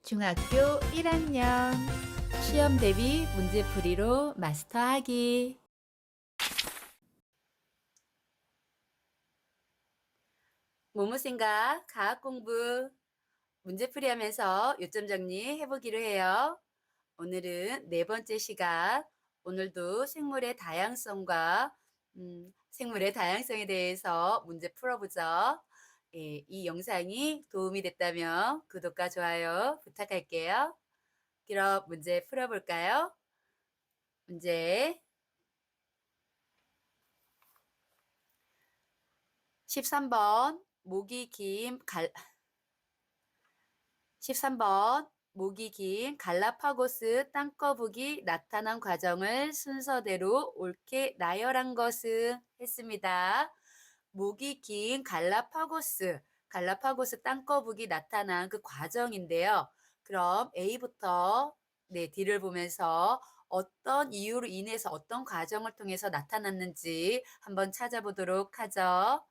중학교 1학년 시험 대비 문제풀이로 마스터하기. 모모생각 과학 공부 문제풀이 하면서 요점 정리 해보기로 해요. 오늘은 네 번째 시간. 오늘도 생물의 다양성에 대해서 문제 풀어보죠. 예, 이 영상이 도움이 됐다면 구독과 좋아요 부탁할게요. 그럼 문제 풀어볼까요? 문제 13번 목이 긴 갈라파고스 땅거북이 나타난 과정을 순서대로 옳게 나열한 것은 했습니다. 목이 긴 갈라파고스 땅거북이 나타난 그 과정인데요. 그럼 A부터 D를 보면서 어떤 이유로 인해서 어떤 과정을 통해서 나타났는지 한번 찾아보도록 하죠.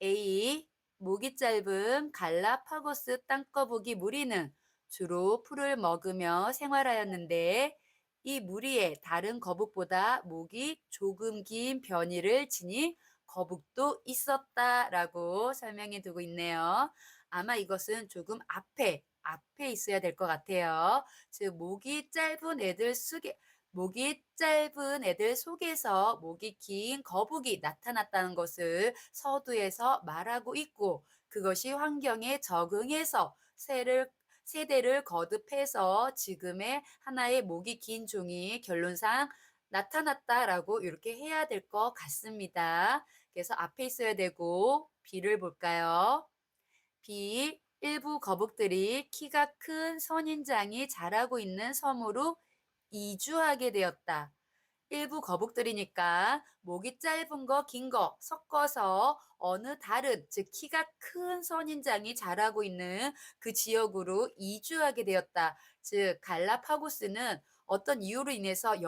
A. 목이 짧은 갈라파고스 땅거북이 무리는 주로 풀을 먹으며 생활하였는데 이 무리에 다른 거북보다 목이 조금 긴 변이를 지닌 거북도 있었다라고 설명해 두고 있네요. 아마 이것은 조금 앞에 있어야 될 것 같아요. 즉 목이 짧은 애들 속에서 목이 긴 거북이 나타났다는 것을 서두에서 말하고 있고, 그것이 환경에 적응해서 세대를 거듭해서 지금의 하나의 목이 긴 종이 결론상 나타났다라고 이렇게 해야 될 것 같습니다. 그래서 앞에 있어야 되고, B를 볼까요? B. 일부 거북들이 키가 큰 선인장이 자라고 있는 섬으로 이주하게 되었다. 일부 거북들이니까 목이 짧은 거, 긴 거 섞어서 어느 다른, 즉 키가 큰 선인장이 자라고 있는 그 지역으로 이주하게 되었다. 즉 갈라파고스는 어떤 이유로 인해서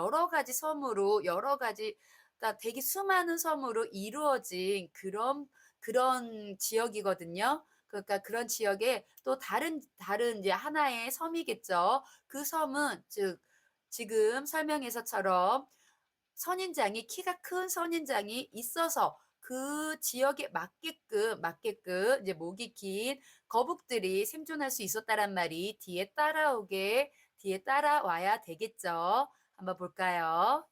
그러니까 되게 수많은 섬으로 이루어진 그런 지역이거든요. 그러니까 그런 지역에 또 다른 이제 하나의 섬이겠죠. 그 섬은 즉 지금 설명에서처럼 키가 큰 선인장이 있어서 그 지역에 맞게끔 이제 목이 긴 거북들이 생존할 수 있었다란 말이 뒤에 따라와야 되겠죠. 한번 볼까요?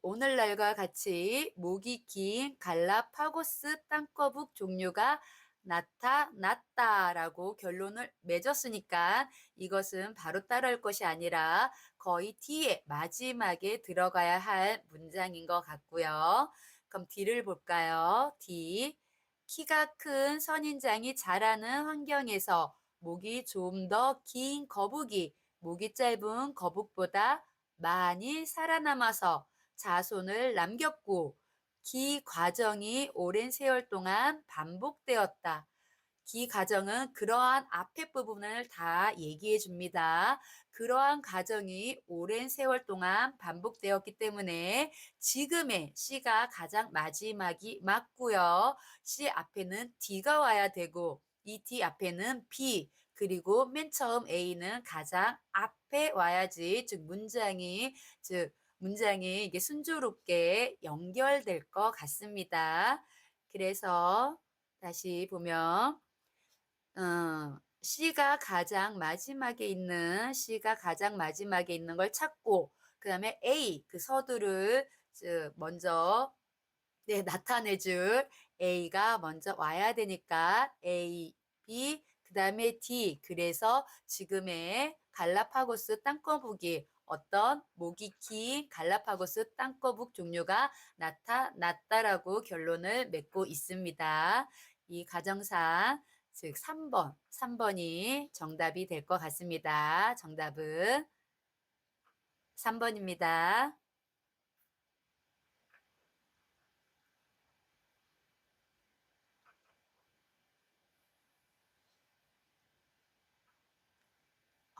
오늘날과 같이 목이 긴 갈라파고스 땅거북 종류가 나타났다라고 결론을 맺었으니까 이것은 바로 따라올 것이 아니라 거의 뒤에 마지막에 들어가야 할 문장인 것 같고요. 그럼 D를 볼까요? D. 키가 큰 선인장이 자라는 환경에서 목이 좀 더 긴 거북이, 목이 짧은 거북보다 많이 살아남아서 자손을 남겼고 기 과정이 오랜 세월 동안 반복되었다. 기 과정은 그러한 앞에 부분을 다 얘기해 줍니다. 그러한 과정이 오랜 세월 동안 반복되었기 때문에 지금의 C가 가장 마지막이 맞고요. C 앞에는 D가 와야 되고 이 D 앞에는 B, 그리고 맨 처음 A는 가장 앞에 와야지, 문장이 이게 순조롭게 연결될 것 같습니다. 그래서 다시 보면 C가 가장 마지막에 있는 걸 찾고, 그 다음에 A, 그 서두를 먼저 나타내줄 A가 먼저 와야 되니까 A, B, 그 다음에 D. 그래서 지금의 갈라파고스 땅거북이, 어떤 목이 긴 갈라파고스 땅거북 종류가 나타났다라고 결론을 맺고 있습니다. 이 가정상, 즉 3번이 정답이 될 것 같습니다. 정답은 3번입니다.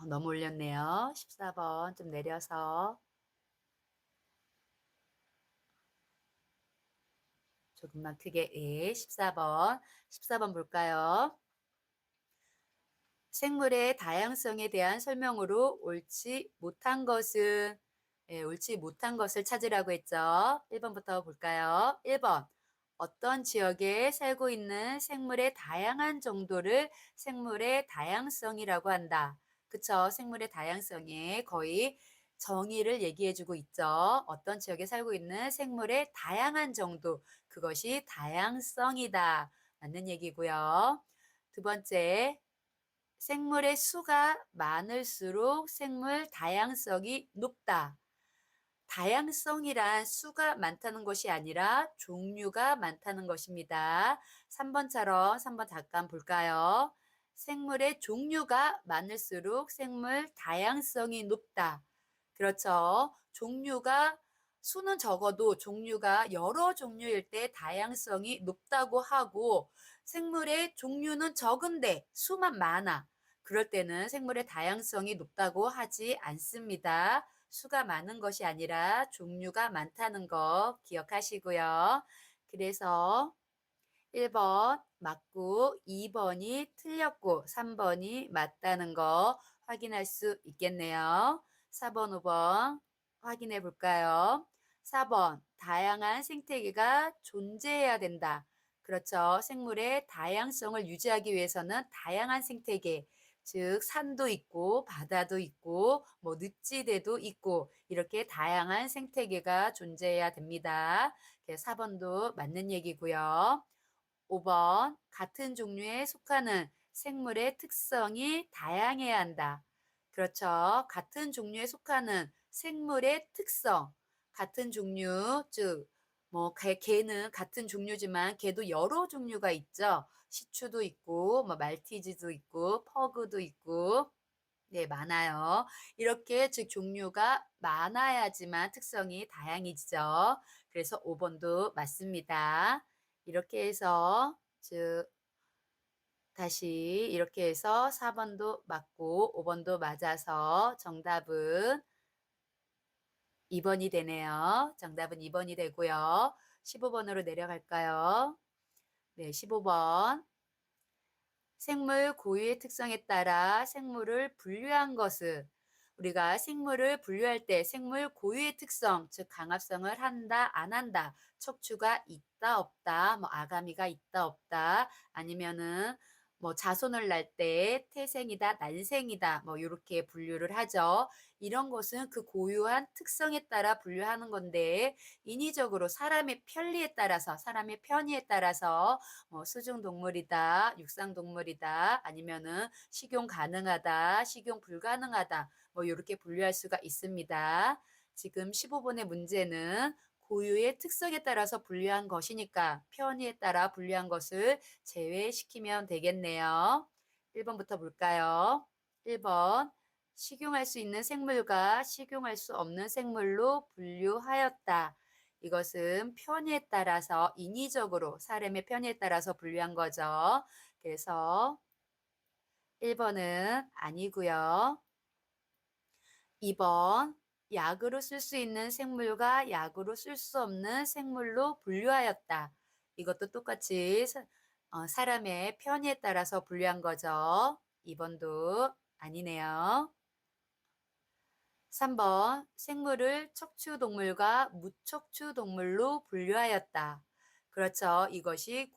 너무 올렸네요. 14번 좀 내려서 조금만 크게. 예, 14번 볼까요? 생물의 다양성에 대한 설명으로 옳지 못한 것은 옳지 못한 것을 찾으라고 했죠. 1번부터 볼까요? 1번. 어떤 지역에 살고 있는 생물의 다양한 정도를 생물의 다양성이라고 한다. 그쵸? 생물의 다양성에 거의 정의를 얘기해 주고 있죠. 어떤 지역에 살고 있는 생물의 다양한 정도, 그것이 다양성이다. 맞는 얘기고요. 두 번째, 생물의 수가 많을수록 생물 다양성이 높다. 다양성이란 수가 많다는 것이 아니라 종류가 많다는 것입니다. 3번 잠깐 볼까요? 생물의 종류가 많을수록 생물 다양성이 높다. 그렇죠. 종류가 수는 적어도 종류가 여러 종류일 때 다양성이 높다고 하고 생물의 종류는 적은데 수만 많아. 그럴 때는 생물의 다양성이 높다고 하지 않습니다. 수가 많은 것이 아니라 종류가 많다는 거 기억하시고요. 그래서 1번 맞고 2번이 틀렸고 3번이 맞다는 거 확인할 수 있겠네요. 4번, 5번 확인해 볼까요? 4번 다양한 생태계가 존재해야 된다. 그렇죠. 생물의 다양성을 유지하기 위해서는 다양한 생태계, 즉 산도 있고 바다도 있고 뭐 늪지대도 있고 이렇게 다양한 생태계가 존재해야 됩니다. 4번도 맞는 얘기고요. 5번 같은 종류에 속하는 생물의 특성이 다양해야 한다. 그렇죠. 같은 종류에 속하는 생물의 특성, 같은 종류, 즉 뭐 개는 같은 종류지만 개도 여러 종류가 있죠. 시추도 있고 뭐 말티즈도 있고 퍼그도 있고 네, 많아요. 이렇게 즉 종류가 많아야지만 특성이 다양해지죠. 그래서 5번도 맞습니다. 이렇게 해서 즉 다시 이렇게 해서 4번도 맞고 5번도 맞아서 정답은 2번이 되네요. 정답은 2번이 되고요. 15번으로 내려갈까요? 네, 15번. 생물 고유의 특성에 따라 생물을 분류한 것은 우리가 생물을 분류할 때 생물 고유의 특성, 즉 강압성을 한다, 안 한다, 척추가 있다, 없다, 뭐 아가미가 있다, 없다, 아니면은 뭐 자손을 낳을 때 태생이다, 난생이다, 뭐 이렇게 분류를 하죠. 이런 것은 그 고유한 특성에 따라 분류하는 건데 인위적으로 사람의 편리에 따라서, 사람의 편의에 따라서 수중 동물이다, 육상 동물이다, 아니면은 식용 가능하다, 식용 불가능하다, 뭐 이렇게 분류할 수가 있습니다. 지금 15번의 문제는 고유의 특성에 따라서 분류한 것이니까 편의에 따라 분류한 것을 제외시키면 되겠네요. 1번부터 볼까요? 1번. 식용할 수 있는 생물과 식용할 수 없는 생물로 분류하였다. 이것은 편의에 따라서 인위적으로 사람의 편의에 따라서 분류한 거죠. 그래서 1번은 아니고요. 2번 약으로 쓸 수 있는 생물과 약으로 쓸 수 없는 생물로 분류하였다. 이것도 똑같이 사람의 편의에 따라서 분류한 거죠. 2번도 아니네요. 3번 생물을 척추동물과 무척추동물로 분류하였다. 그렇죠. 이것이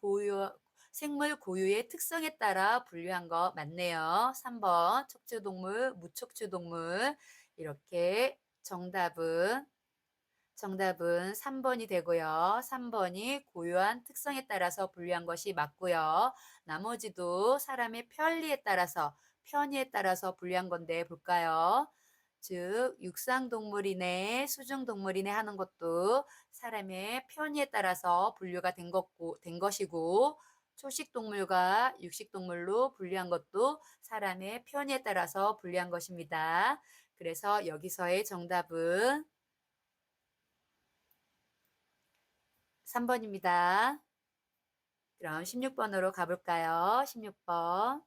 생물 고유의 특성에 따라 분류한 거 맞네요. 3번 척추동물, 무척추동물 이렇게 정답은 3번이 되고요. 3번이 고유한 특성에 따라서 분류한 것이 맞고요. 나머지도 사람의 편의에 따라서 분류한 건데 볼까요? 즉 육상동물이네, 수중동물이네 하는 것도 사람의 편의에 따라서 분류가 된 것이고 초식동물과 육식동물로 분류한 것도 사람의 편의에 따라서 분류한 것입니다. 그래서 여기서의 정답은 3번입니다. 그럼 16번으로 가볼까요? 16번.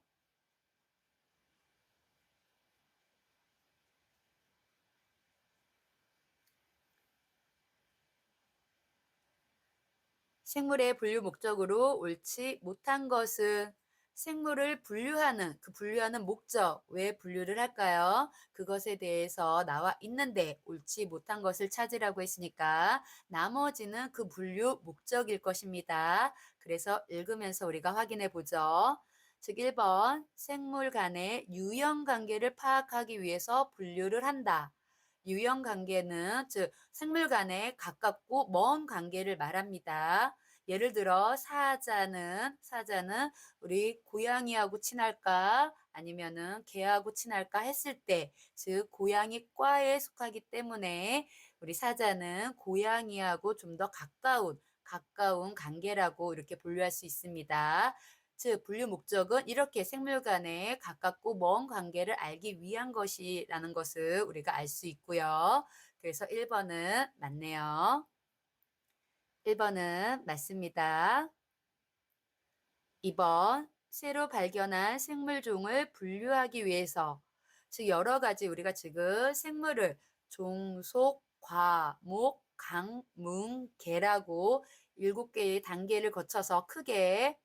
생물의 분류 목적으로 옳지 못한 것은 생물을 분류하는 그 분류하는 목적, 왜 분류를 할까요? 그것에 대해서 나와 있는데 옳지 못한 것을 찾으라고 했으니까 나머지는 그 분류 목적일 것입니다. 그래서 읽으면서 우리가 확인해 보죠. 즉 1번 생물 간의 유형 관계를 파악하기 위해서 분류를 한다. 유형 관계는 즉 생물 간의 가깝고 먼 관계를 말합니다. 예를 들어 사자는 우리 고양이하고 친할까 아니면은 개하고 친할까 했을 때, 즉 고양이 과에 속하기 때문에 우리 사자는 고양이하고 좀 더 가까운 관계라고 이렇게 분류할 수 있습니다. 즉 분류 목적은 이렇게 생물 간의 가깝고 먼 관계를 알기 위한 것이라는 것을 우리가 알 수 있고요. 그래서 1번은 맞네요. 1번은 맞습니다. 2번 새로 발견한 생물종을 분류하기 위해서, 즉 여러 가지 우리가 지금 생물을 종속, 과, 목, 강, 문, 개라고 7개의 단계를 거쳐서 크게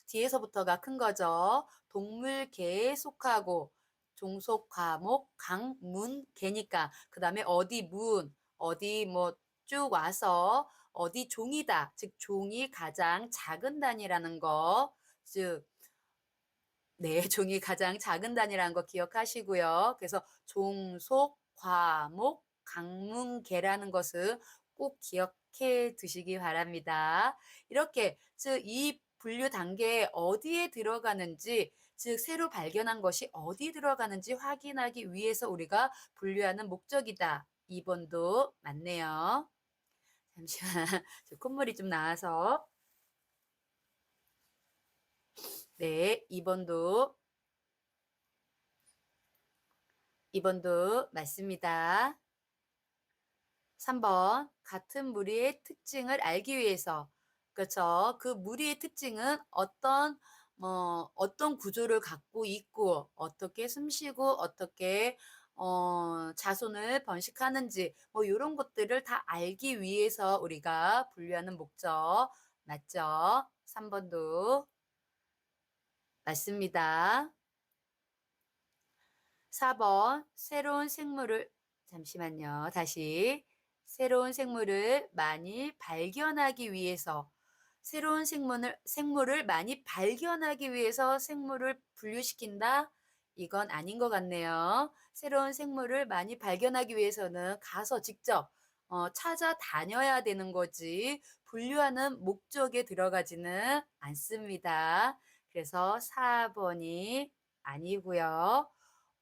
뒤에서부터가 큰 거죠. 동물계에 속하고 종속, 과목, 강, 문, 개니까 그 다음에 어디 문, 어디 뭐 쭉 와서 어디 종이다. 즉 종이 가장 작은 단위라는 거. 즉 네, 종이 가장 작은 단위라는 거 기억하시고요. 그래서 종속, 과목, 강문계라는 것은 꼭 기억해 두시기 바랍니다. 이렇게 즉 이 분류 단계에 어디에 들어가는지, 즉 새로 발견한 것이 어디 들어가는지 확인하기 위해서 우리가 분류하는 목적이다. 2번도 맞네요. 잠시만, 저 콧물이 좀 나와서. 네, 2번도 맞습니다. 3번 같은 무리의 특징을 알기 위해서, 그렇죠. 그 무리의 특징은 어떤 구조를 갖고 있고 어떻게 숨쉬고 어떻게 자손을 번식하는지 뭐 이런 것들을 다 알기 위해서 우리가 분류하는 목적. 맞죠? 3번도 맞습니다. 4번 잠시만요. 다시 새로운 생물을 많이 발견하기 위해서, 생물을 많이 발견하기 위해서 생물을 분류시킨다? 이건 아닌 것 같네요. 새로운 생물을 많이 발견하기 위해서는 가서 직접 찾아다녀야 되는 거지 분류하는 목적에 들어가지는 않습니다. 그래서 4번이 아니고요.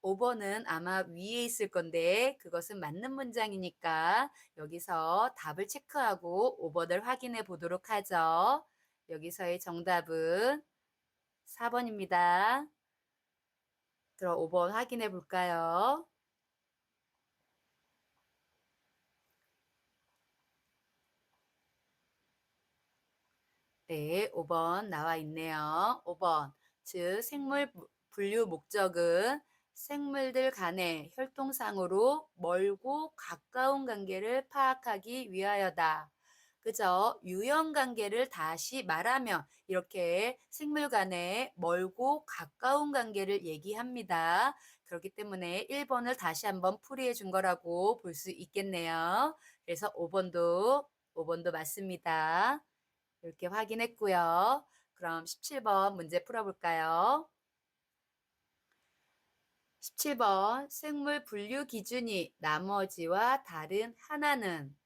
5번은 아마 위에 있을 건데 그것은 맞는 문장이니까 여기서 답을 체크하고 5번을 확인해 보도록 하죠. 여기서의 정답은 4번입니다. 그럼 5번 확인해 볼까요? 네, 5번 나와 있네요. 5번. 즉, 분류 목적은 생물들 간의 혈통상으로 멀고 가까운 관계를 파악하기 위하여다. 그죠? 유형 관계를 다시 말하면 이렇게 생물 간의 멀고 가까운 관계를 얘기합니다. 그렇기 때문에 1번을 다시 한번 풀이해 준 거라고 볼 수 있겠네요. 그래서 5번도 맞습니다. 이렇게 확인했고요. 그럼 17번 문제 풀어볼까요? 17번 생물 분류 기준이 나머지와 다른 하나는,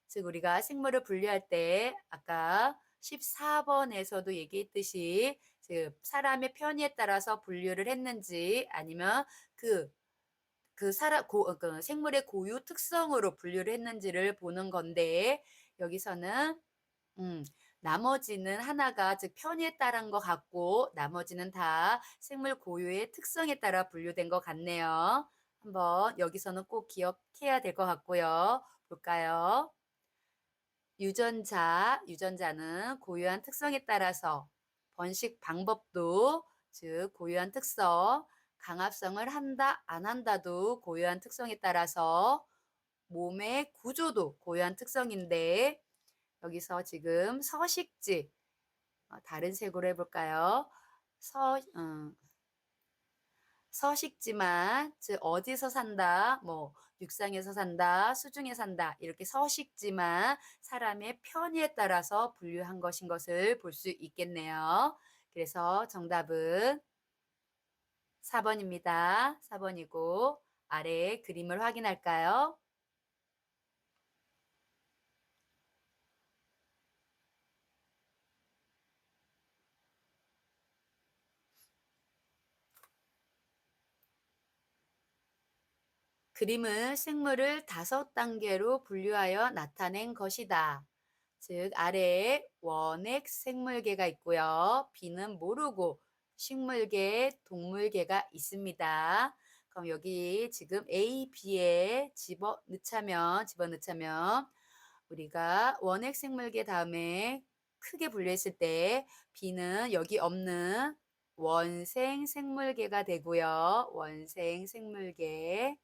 즉 우리가 생물을 분류할 때 아까 14번에서도 얘기했듯이 즉 사람의 편의에 따라서 분류를 했는지 아니면 그 생물의 고유 특성으로 분류를 했는지를 보는 건데, 여기서는 음, 나머지는 하나가 즉 편의에 따른 것 같고 나머지는 다 생물 고유의 특성에 따라 분류된 것 같네요. 한번 여기서는 꼭 기억해야 될 것 같고요. 볼까요? 유전자는 고유한 특성에 따라서 번식 방법도 즉 고유한 특성, 강합성을 한다, 안 한다도 고유한 특성에 따라서 몸의 구조도 고유한 특성인데, 여기서 지금 서식지 다른 색으로 해볼까요? 서 서식지만 즉 어디서 산다, 뭐 육상에서 산다, 수중에 산다 이렇게 서식지만 사람의 편의에 따라서 분류한 것인 것을 볼 수 있겠네요. 그래서 정답은 4번입니다. 4번이고 아래의 그림을 확인할까요? 그림은 생물을 5단계로 분류하여 나타낸 것이다. 즉 아래에 원핵 생물계가 있고요. B는 모르고 식물계, 동물계가 있습니다. 그럼 여기 지금 A, B에 집어넣자면 우리가 원핵 생물계 다음에 크게 분류했을 때 B는 여기 없는 원생 생물계가 되고요. 원생 생물계.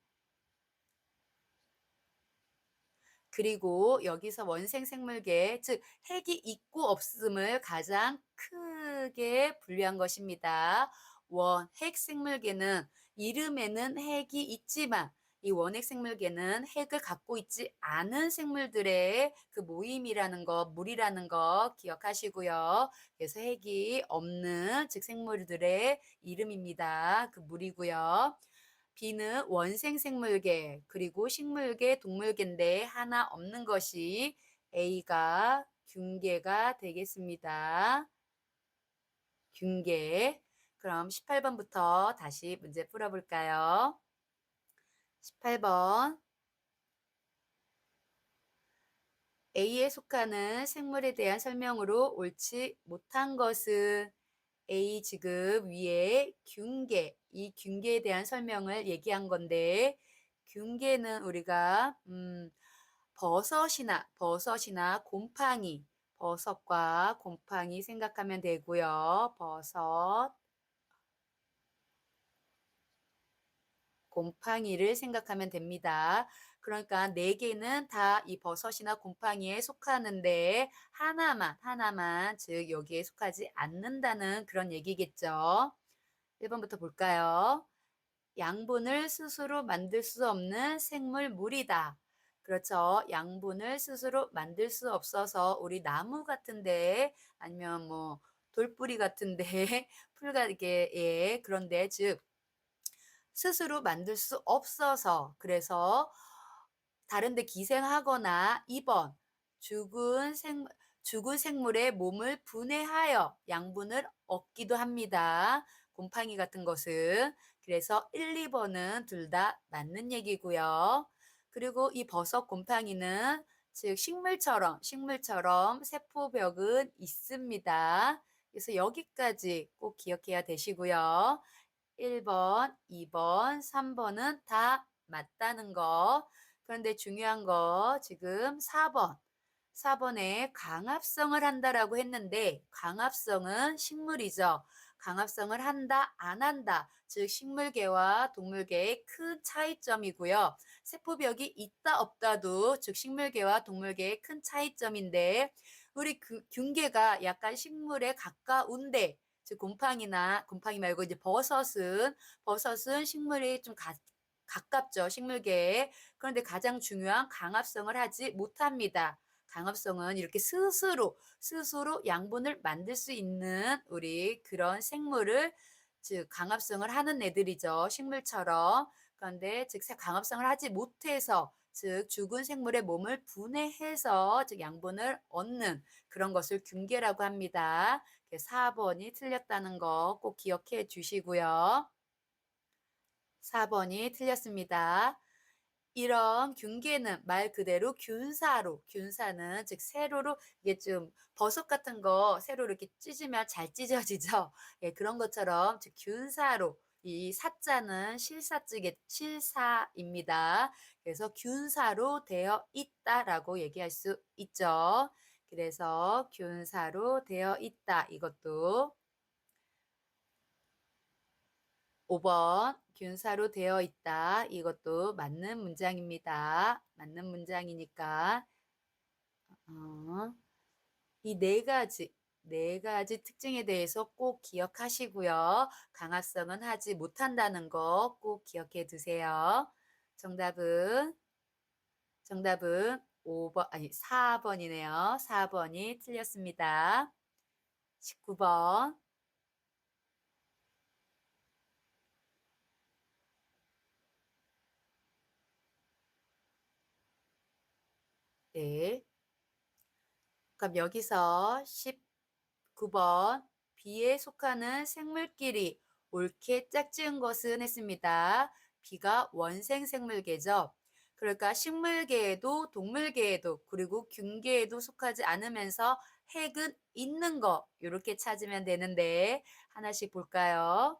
그리고 여기서 원생 생물계, 즉 핵이 있고 없음을 가장 크게 분류한 것입니다. 원핵 생물계는 이름에는 핵이 있지만 이 원핵 생물계는 핵을 갖고 있지 않은 생물들의 그 모임이라는 거, 물이라는 거 기억하시고요. 그래서 핵이 없는 즉 생물들의 이름입니다. 그 물이고요. B는 원생 생물계, 그리고 식물계, 동물계인데 하나 없는 것이 A가 균계가 되겠습니다. 균계. 그럼 18번부터 다시 문제 풀어볼까요? 18번. A에 속하는 생물에 대한 설명으로 옳지 못한 것은 A 지금 위에 균계, 이 균계에 대한 설명을 얘기한 건데 균계는 우리가 버섯이나 곰팡이, 버섯과 곰팡이 생각하면 되고요. 버섯, 곰팡이를 생각하면 됩니다. 그러니까 4개는 다 이 버섯이나 곰팡이에 속하는데 하나만 즉 여기에 속하지 않는다는 그런 얘기겠죠. 1번부터 볼까요? 양분을 스스로 만들 수 없는 생물물이다. 그렇죠. 양분을 스스로 만들 수 없어서 우리 나무 같은데 아니면 뭐 돌뿌리 같은데 풀가 이게 예, 그런데 즉 스스로 만들 수 없어서 그래서 다른 데 기생하거나 2번 죽은 생물의 몸을 분해하여 양분을 얻기도 합니다. 곰팡이 같은 것은. 그래서 1, 2번은 둘 다 맞는 얘기고요. 그리고 이 버섯 곰팡이는 즉 식물처럼 세포벽은 있습니다. 그래서 여기까지 꼭 기억해야 되시고요. 1번, 2번, 3번은 다 맞다는 거. 그런데 중요한 거 지금 4번. 4번에 강합성을 한다라고 했는데 강합성은 식물이죠. 강합성을 한다, 안 한다. 즉 식물계와 동물계의 큰 차이점이고요. 세포벽이 있다 없다도 즉 식물계와 동물계의 큰 차이점인데 우리 균계가 약간 식물에 가까운데 즉 곰팡이 말고 이제 버섯은 식물이 좀 가깝죠. 식물계에. 그런데 가장 중요한 강합성을 하지 못합니다. 강합성은 이렇게 스스로 양분을 만들 수 있는 우리 그런 생물을 즉 강합성을 하는 애들이죠. 식물처럼. 그런데 즉 강합성을 하지 못해서 즉 죽은 생물의 몸을 분해해서 즉 양분을 얻는 그런 것을 균계라고 합니다. 4번이 틀렸다는 거 꼭 기억해 주시고요. 4번이 틀렸습니다. 이런 균계는 말 그대로 균사는 즉 세로로 이게 좀 버섯 같은 거 세로로 이렇게 찢으면 잘 찢어지죠. 예, 그런 것처럼 즉 균사로 이 사자는 실사입니다. 그래서 균사로 되어 있다라고 얘기할 수 있죠. 그래서 균사로 되어 있다. 이것도 5번 균사로 되어 있다. 이것도 맞는 문장입니다. 맞는 문장이니까 이 네 가지 네 가지 특징에 대해서 꼭 기억하시고요. 강압성은 하지 못한다는 거 꼭 기억해 두세요. 정답은 정답은 5번 아니 4번이네요. 4번이 틀렸습니다. 19번. 네. 그럼 여기서 19번 비에 속하는 생물끼리 옳게 짝지은 것은 했습니다. 비가 원생 생물계죠. 그러니까 식물계에도 동물계에도 그리고 균계에도 속하지 않으면서 핵은 있는 거 이렇게 찾으면 되는데 하나씩 볼까요?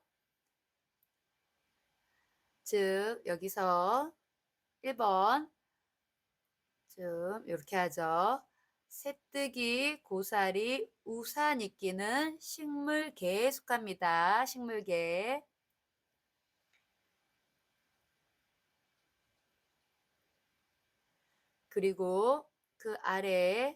즉 여기서 1번 좀 이렇게 하죠. 새뜨기, 고사리, 우산이끼는 식물계에 속합니다. 식물계. 그리고 그 아래에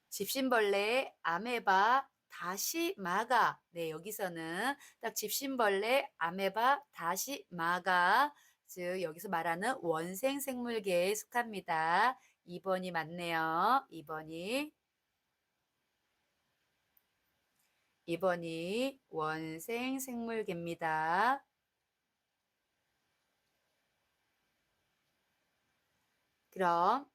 집신벌레, 아메바, 다시마가. 네, 여기서는 딱 집신벌레, 아메바, 다시마가. 즉, 여기서 말하는 원생생물계에 속합니다. 2번이 맞네요. 2번이 원생생물계입니다. 그럼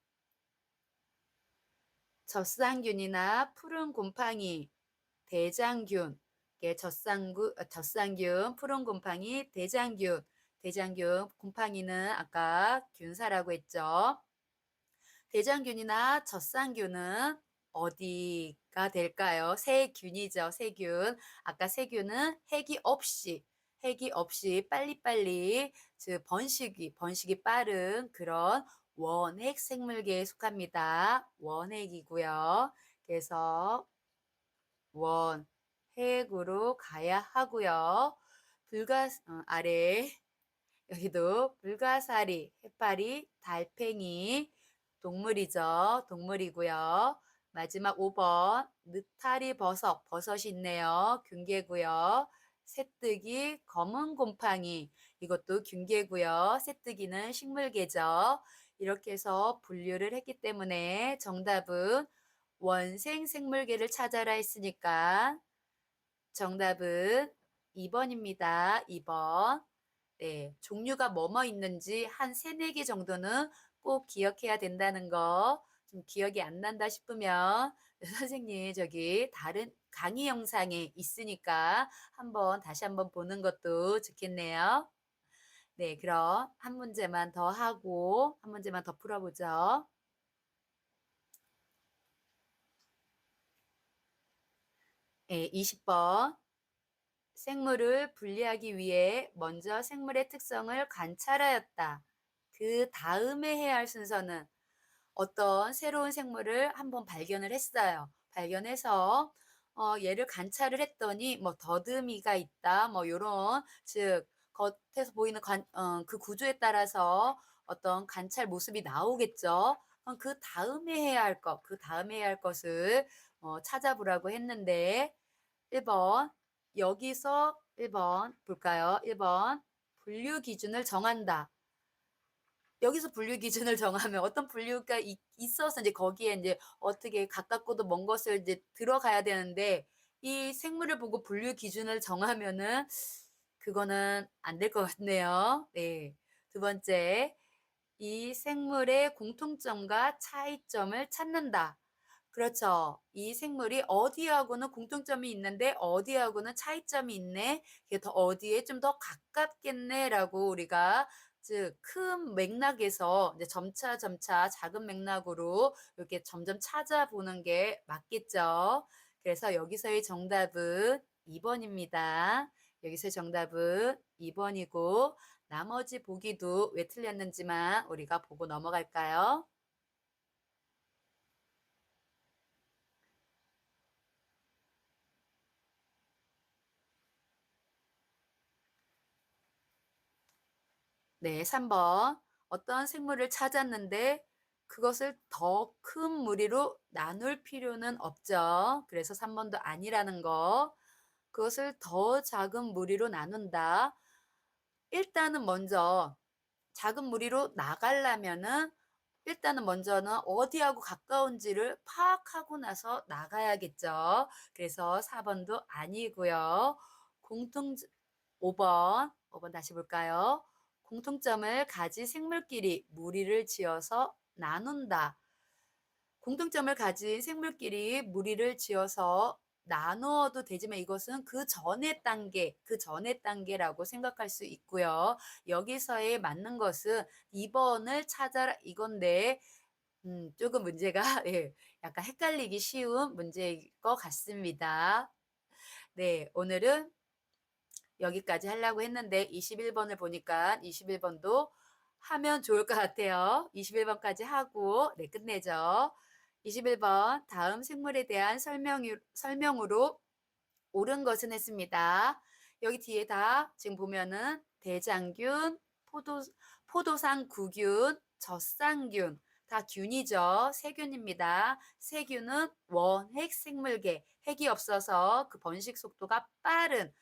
젖상균이나 푸른 곰팡이, 대장균, 젖상균, 푸른 곰팡이, 대장균, 곰팡이는 아까 균사라고 했죠. 대장균이나 젖상균은 어디가 될까요? 세균이죠, 세균. 아까 세균은 핵이 없이 빨리빨리, 즉 번식이 빠른 그런 원핵 생물계에 속합니다. 원핵이고요. 그래서 원핵으로 가야 하고요. 아래 여기도 불가사리, 해파리, 달팽이 동물이죠. 동물이고요. 마지막 5번 느타리 버섯이 있네요. 균계고요. 새뜨기, 검은 곰팡이 이것도 균계고요. 새뜨기는 식물계죠. 이렇게 해서 분류를 했기 때문에 정답은 원생 생물계를 찾아라 했으니까 정답은 2번입니다. 2번. 네, 종류가 뭐뭐 있는지 한 세네 개 정도는 꼭 기억해야 된다는 거. 좀 기억이 안 난다 싶으면 선생님 저기 다른 강의 영상에 있으니까 다시 한번 보는 것도 좋겠네요. 네, 그럼 한 문제만 더 하고 한 문제만 더 풀어보죠. 네, 20번. 생물을 분리하기 위해 먼저 생물의 특성을 관찰하였다. 그 다음에 해야 할 순서는 어떤 새로운 생물을 한번 발견을 했어요. 발견해서 얘를 관찰을 했더니 뭐 더듬이가 있다. 뭐 요런 즉 겉에서 보이는 그 구조에 따라서 어떤 관찰 모습이 나오겠죠. 그럼 그 다음에 해야 할 것, 그 다음에 해야 할 것을 찾아보라고 했는데 1번 여기서 1번 볼까요? 1번 분류 기준을 정한다. 여기서 분류 기준을 정하면 어떤 분류가 있어서 이제 거기에 이제 어떻게 가깝고도 먼 것을 이제 들어가야 되는데 이 생물을 보고 분류 기준을 정하면은 그거는 안 될 것 같네요. 네. 두 번째, 이 생물의 공통점과 차이점을 찾는다. 그렇죠. 이 생물이 어디하고는 공통점이 있는데 어디하고는 차이점이 있네. 이게 더 어디에 좀 더 가깝겠네라고 우리가 즉 큰 맥락에서 이제 점차 작은 맥락으로 이렇게 점점 찾아보는 게 맞겠죠. 그래서 여기서의 정답은 2번입니다. 여기서의 정답은 2번이고 나머지 보기도 왜 틀렸는지만 우리가 보고 넘어갈까요? 네, 3번. 어떤 생물을 찾았는데 그것을 더 큰 무리로 나눌 필요는 없죠. 그래서 3 번도 아니라는 거. 그것을 더 작은 무리로 나눈다. 일단은 먼저 작은 무리로 나가려면은 일단은 먼저는 어디하고 가까운지를 파악하고 나서 나가야겠죠. 그래서 4 번도 아니고요. 공통 5 번 다시 볼까요? 공통점을 가진 생물끼리 무리를 지어서 나눈다. 공통점을 가진 생물끼리 무리를 지어서 나누어도 되지만 이것은 그 전의 단계라고 생각할 수 있고요. 여기서의 맞는 것은 2 번을 찾아라 이건데 조금 문제가 예 약간 헷갈리기 쉬운 문제일 것 같습니다. 네. 오늘은 여기까지 하려고 했는데 21 번을 보니까 21 번도 하면 좋을 것 같아요. 21 번까지 하고 네 끝내죠. 21번 다음 생물에 대한 설명으로 옳은 것은 했습니다. 여기 뒤에 다 지금 보면은 대장균, 포도상 구균, 젖상균 다 균이죠. 세균입니다. 세균은 원핵 생물계, 핵이 없어서 그 번식 속도가 빠른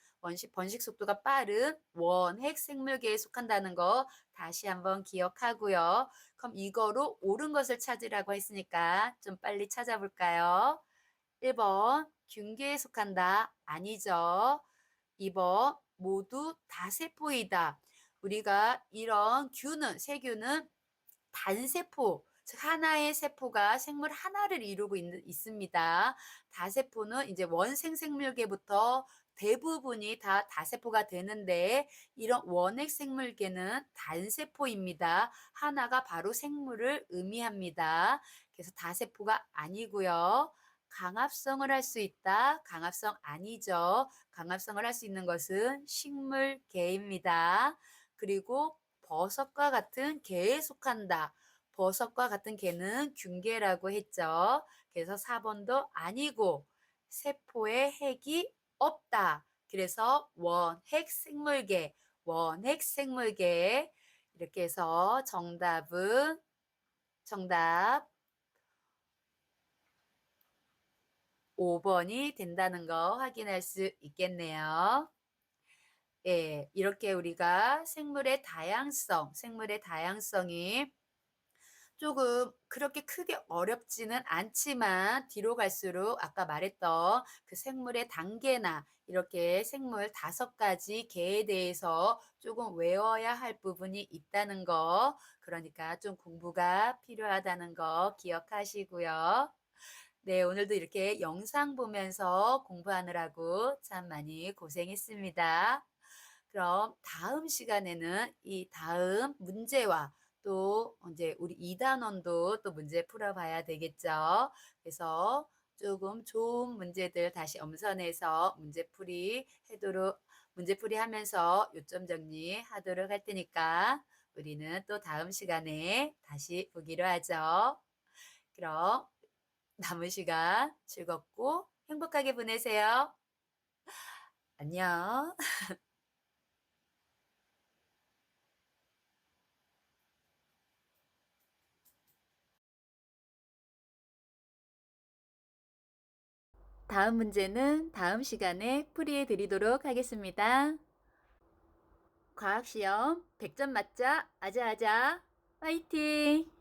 원핵 생물계에 속한다는 거 다시 한번 기억하고요. 그럼 이거로 옳은 것을 찾으라고 했으니까 좀 빨리 찾아볼까요? 1 번 균계에 속한다. 아니죠. 2번 모두 다세포이다. 우리가 이런 세균은 단세포, 즉 하나의 세포가 생물 하나를 이루고 있습니다. 다세포는 이제 원생 생물계부터 대부분이 다 다세포가 되는데 이런 원핵 생물계는 단세포입니다. 하나가 바로 생물을 의미합니다. 그래서 다세포가 아니고요. 강합성을 할 수 있다. 강합성 아니죠. 강합성을 할 수 있는 것은 식물계입니다. 그리고 버섯과 같은 개에 속한다. 버섯과 같은 개는 균계라고 했죠. 그래서 4 번도 아니고 세포에 핵이 없다. 그래서 원핵 생물계 이렇게 해서 정답 5 번이 된다는 거 확인할 수 있겠네요. 예. 이렇게 우리가 생물의 다양성이 조금 그렇게 크게 어렵지는 않지만 뒤로 갈수록 아까 말했던 그 생물의 단계나 이렇게 생물 5가지 개에 대해서 조금 외워야 할 부분이 있다는 거 그러니까 좀 공부가 필요하다는 거 기억하시고요. 네 오늘도 이렇게 영상 보면서 공부하느라고 참 많이 고생했습니다. 그럼 다음 시간에는 이 다음 문제와 또 이제 우리 2 단원도 또 문제 풀어 봐야 되겠죠. 그래서 조금 좋은 문제들 다시 엄선해서 문제풀이 하면서 요점 정리하도록 할 테니까 우리는 또 다음 시간에 다시 보기로 하죠. 그럼 남은 시간 즐겁고 행복하게 보내세요. 안녕. 다음 문제는 다음 시간에 풀이해 드리도록 하겠습니다. 과학시험 100점 맞자 아자아자 화이팅!